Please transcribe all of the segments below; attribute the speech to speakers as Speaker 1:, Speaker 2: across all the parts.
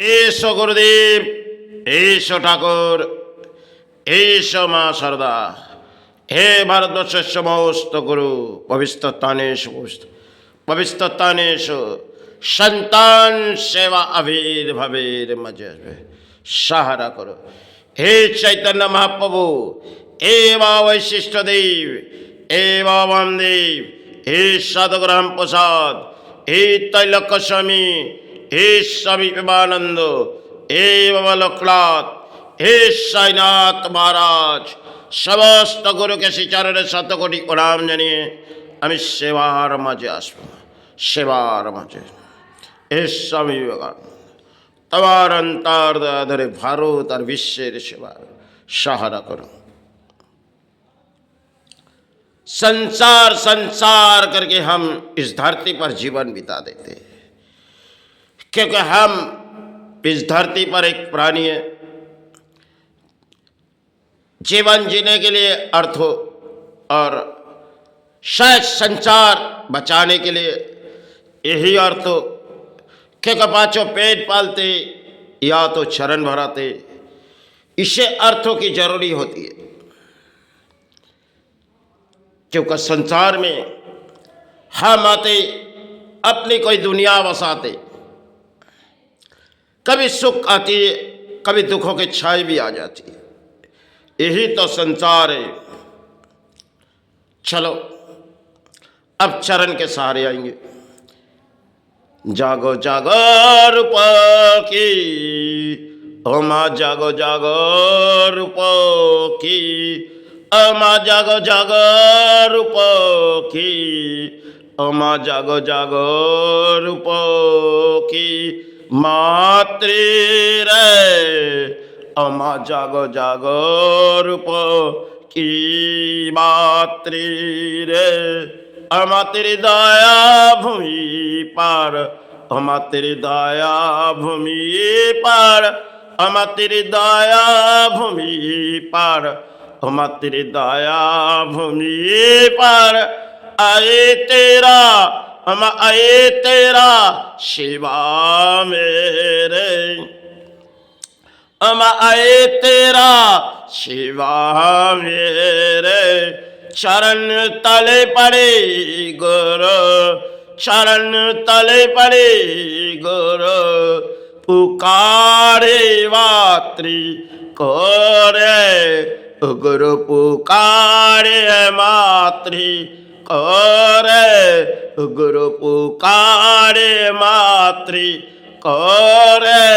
Speaker 1: এসো গুরুদেব, এসো ঠাকুর, এসো মা শারদা। হে ভারতবর্ষের সমস্ত গুরু, পবিত্রতানেশু সন্তান সেবা আবির্ভাবের মাঝে আসবে, সাহারা করো। হে চৈতন্য মহাপ্রভু, এ বা বৈশিষ্ট্য দেব, এ বা বামদেব, হে সাধুগ্রাম প্রসাদ, হে তৈলক্য স্বামী, হে স্বামী বিবেকানন্দ, হে বাবা লোকনাথ, হে সাইনাথ মহারাজ, সমস্ত গুরুকে শ্রীচরণের শতকোটি প্রণাম জানিয়ে আমি সেবার মাঝে আসব, সেবার মাঝে। হে স্বামী বিবেকানন্দ, তোমার अंतर धरे भारत और विश्व सेवा सहारा करो। संसार संसार करके हम इस धरती पर जीवन बिता देते हैं, क्योंकि हम इस धरती पर एक प्राणी है। जीवन जीने के लिए अर्थ हो और शायद संसार बचाने के लिए यही अर्थ हो, क्योंकि पांचों पेट पालते या तो चरण भराते, इसे अर्थों की जरूरी होती है। क्योंकि संसार में हम आते अपनी कोई दुनिया बसाते, कभी सुख आती है, कभी दुखों की छाई भी आ जाती है, यही तो संसार है। चलो अब चरण के सहारे आएंगे। जागो जागो रूप की, ओ माँ जागो जागो रूप की, ओ माँ जागो जागो रूप की, ओ माँ जागो जागो रूप की मातृ रे, ओ माँ जागो जागो रूप की मातृ रे। अमातेरी दया भूमि पार, अमातेरी दया भूमि पार, अमातेरी दया भूमि पार, अमातेरी दया भूमि पार। आए तेरा, हम आए तेरा शिवा मेरे, हम आए तेरा शिवा मेरे। चरण तले पड़े गुरु, चरण तले पड़े गुरु, पुकारे मातृ को रे, गुरु पुकारे मातृ को रे, गुरु पुकारे मातृ को रे।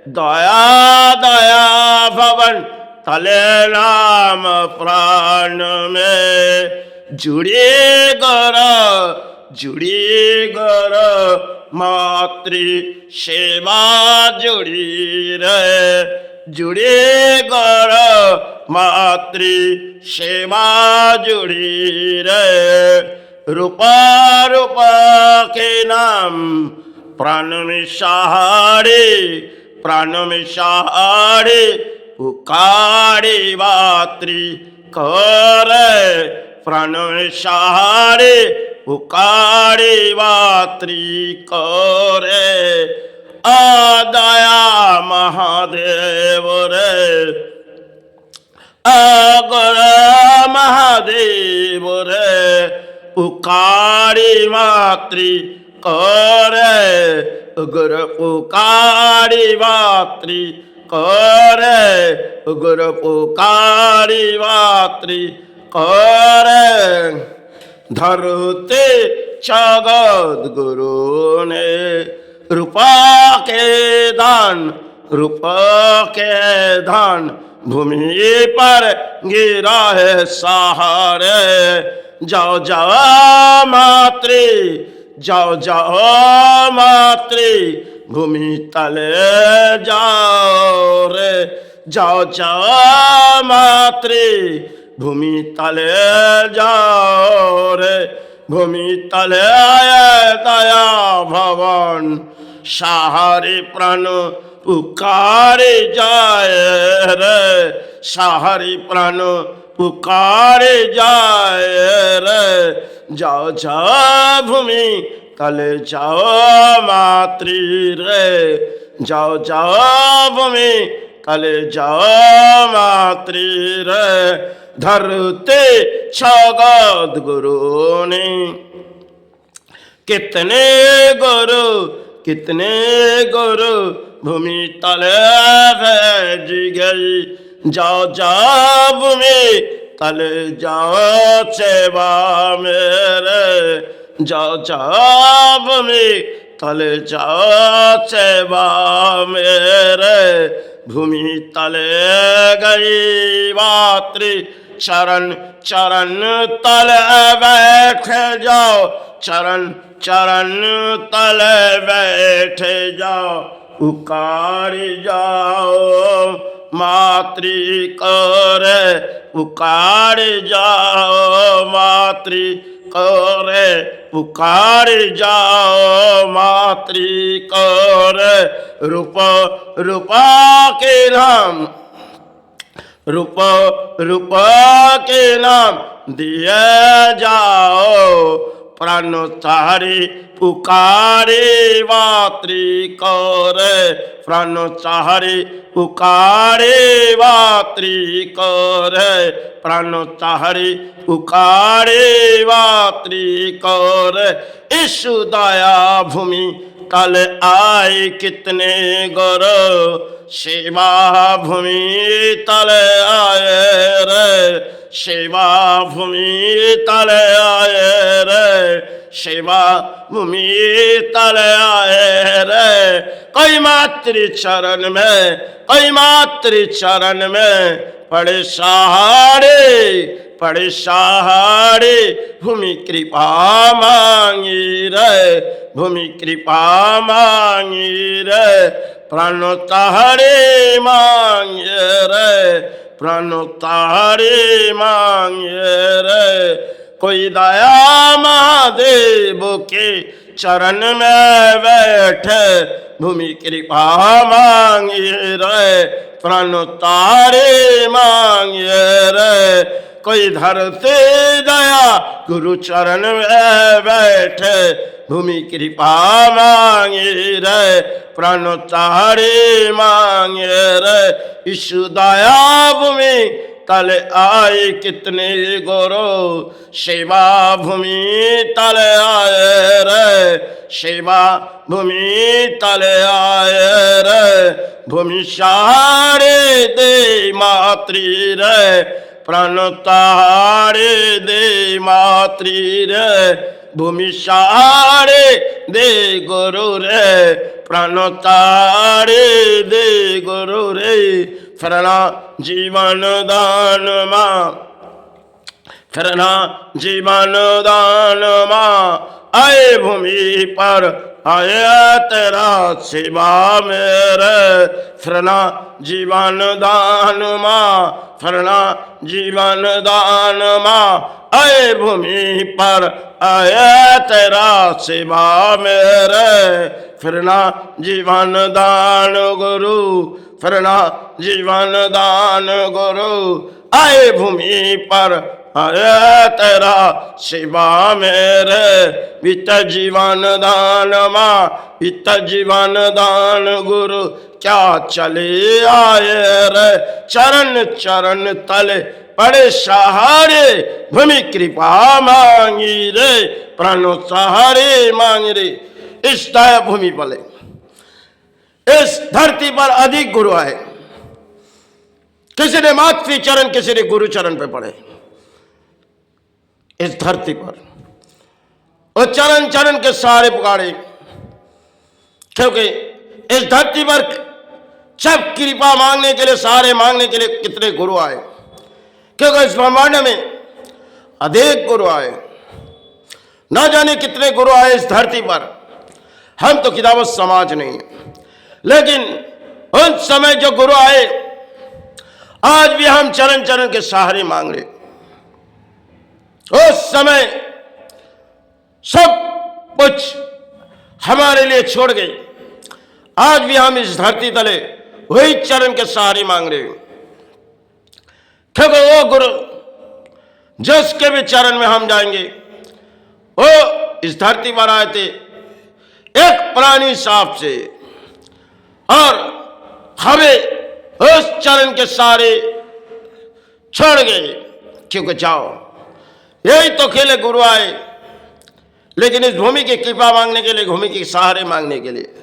Speaker 1: दया दया भवन तले नाम प्राण में जुड़े गर मातृ सेवा जुड़ी रे, जुड़े गर मातृ सेवा जुड़ी रे। रूपा रूपा के नाम प्राण में सहारे, प्राण में सहारे पुकारे मातृ करे, प्राण सहारे पुकारे मातृ करे। दया महादेव रे, अगर महादेव रे, पुकारे मातृ करे, गुरु पुकारे मातृ करे, गुरु पुकारी मातृ करे। धरते जगत गुरु ने रूपा के दान, रूपा के दान भूमि पर गिरा है सहारे। जाओ जाओ मातृ, जाओ जाओ मातृ भूमि तले जाओ रे, जाओ जाओ मातृ भूमि तले जाओ रे। भूमि तले आए दया भवन, सहारे प्राण पुकारे जाए रे, सहारे प्राण पुकारे जाए रे। जाओ जाओ भूमि तले जाओ मातृ रे, जाओ जाओ भूमि तले जाओ मातृ रे, धरते जगत गुरु ने। कितने गुरु भूमि तले भेज गई। जाओ जाओ भूमि तले जाओ सेवा मेरे, जाओ जाओ भूमि तले जाओ सेवा मेरे। भूमि तले गई मातृ चरण चरण तले बैठ जाओ, चरण चरण तले बैठ जाओ। उकार जाओ मातृ करे, उकार जाओ मातृ करे, उकार जाओ मातृ करे। रूपा के नाम, रूपा के नाम दिए जाओ, प्राण चाहरी पुकारे मातृ करे, प्राण चाहरी पुकारे मातृ करे, प्राण चाहरी पुकारे मातृ करे। ईशु दया भूमि तल आए कितने गुरु, सेवा भूमि तल आए रे, सेवा भूमि तल आए रे, सेवा भूमि तल आए रे। कोई मातृ चरण में, कोई मातृ चरण में पड़े सहारे, भूमि कृपा मांगी रे, भूमि कृपा मांगी रे। प्राण तारे मांगे रे, प्राण तारे मांगे रे। कोई दया महादेव के चरण में बैठे, भूमि कृपा मांगे रे, प्राण तारे मांगे रे। कोई धरते दया गुरु चरण में बैठे, भूमि कृपा मांगे रे, प्राण तारे मांगे रे। ईशु दया भूमि तले आए कितने गुरु, सेवा भूमि तले आए रे, सेवा भूमि तले आए रे। भूमि सहारे दे मातृ रे, प्राण तारे दे मातृ रे। भूमि सहारे दे गुरु रे, प्राण तारे दे गुरु रे। फिरना जीवन दान मां, फिरना जीवन दान मां। आए भूमि पर आया तेरा सेवा मेरे, फिरना जीवन दान मां, फिरना जीवन दान मां। आए भूमि पर आया तेरा सेवा मेरे, फिरना जीवन दान गुरु, फिरना जीवन दान गुरु। आए भूमि पर आया तेरा सेवा मेरे, वित जीवन दान मां, वित जीवन दान गुरु। क्या चले आए रे चरण चरण तले पड़े सहारे, भूमि कृपा मांगी रे, प्राणों सहारे मांगी रे। इस दया भूमि पले, इस धरती पर अधिक गुरु आए। किसी ने मातृ चरण, किसी ने गुरु चरण पे पड़े। इस धरती पर और चरण चरण के सहारे पुकारे, क्योंकि इस धरती पर सब कृपा मांगने के लिए, सहारे मांगने के लिए कितने गुरु आए। क्योंकि इस ब्रह्मांड में अधिक गुरु आए, ना जाने कितने गुरु आए इस धरती पर। हम तो किताबत समाज नहीं है, लेकिन उन समय जो गुरु आए, आज भी हम चरण चरण के सहारे मांग रहे। उस समय सब कुछ हमारे लिए छोड़ गए, आज भी हम इस धरती तले वही चरण के सहारे मांग रहे हैं। क्योंकि वो गुरु जिसके भी चरण में हम जाएंगे, वो इस धरती पर आए थे एक प्राणी सांप से, और हमें उस चरण के सहारे छोड़ गए, क्योंकि जाओ, यही तो खेले गुरु आए, लेकिन इस भूमि की कृपा मांगने के लिए, भूमि के सहारे मांगने के लिए।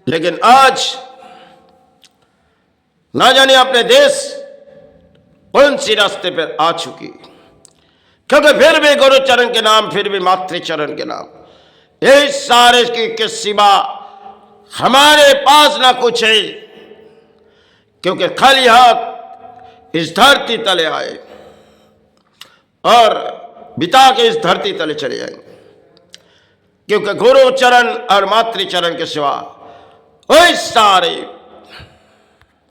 Speaker 1: लेकिन आज ना जाने अपने देश कौन सी रास्ते पर आ चुकी, क्योंकि फिर भी गुरु चरण के नाम, फिर भी मातृ चरण के नाम, यही सारे के सिवा हमारे पास ना कुछ है, क्योंकि खाली हाथ इस धरती तले आए और बिता के इस धरती तले चले जाएंगे, क्योंकि गुरु चरण और मातृ चरण के सिवा वही सारे